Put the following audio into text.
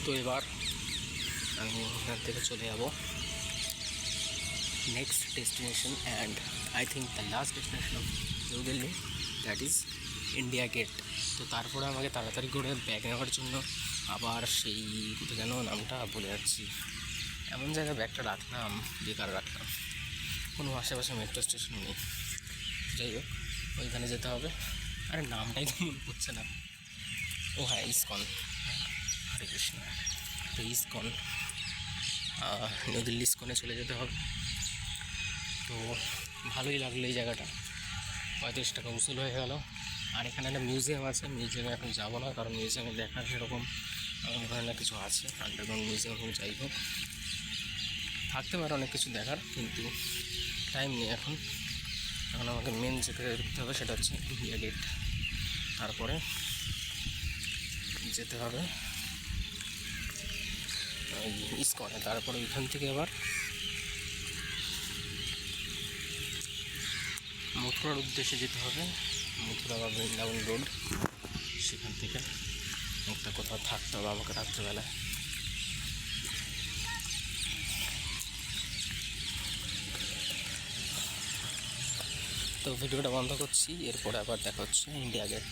তো এবার আমি এখান থেকে চলে যাব next destination and I think the last destination of New Delhi, that is India Gate. তো তারপরে আমাকে তাড়াতাড়ি করে ব্যাগ নেওয়ার জন্য আবার সেই কোথায় যেন নামটা বলে যাচ্ছি, এমন জায়গায় ব্যাগটা রাখলাম, বেকার রাখলাম, কোনো আশেপাশে মেট্রো স্টেশন নেই। যাই হোক, ওইখানে যেতে হবে। আরে নামটাই তো মনে পড়ছে না। ও হ্যাঁ, ইসকন। হরে কৃষ্ণ। তো ইসকন, নিউ দিল্লি ইসকনে চলে যেতে হবে। তো ভালোই লাগলো এই জায়গাটা, 35 টাকা উসুল হয়ে গেল। আর এখানে একটা মিউজিয়াম আছে, মিউজিয়ামে এখন যাবো না, কারণ মিউজিয়ামে দেখার সেরকম ওখানে না কিছু আছে, আন্ডারগ্রাউন্ড মিউজিয়াম হোক যাই হোক, থাকতে পারে অনেক কিছু দেখার, কিন্তু টাইম নেই এখন। এখন আমাকে মেন যেতে দেখতে হবে সেটা হচ্ছে ইন্ডিয়া গেট, তারপরে যেতে হবে ইসকনে, তারপরে ওইখান থেকে আবার মথুরার উদ্দেশ্যে যেতে হবে, মথুরা বা বৃন্দাবন রোড, সেখান থেকে একটা কোথাও থাকতে হবে আমাকে রাত্রেবেলায়। তো ভিডিওটা বন্ধ করছি, এরপরে আবার দেখা হচ্ছে ইন্ডিয়া গেট।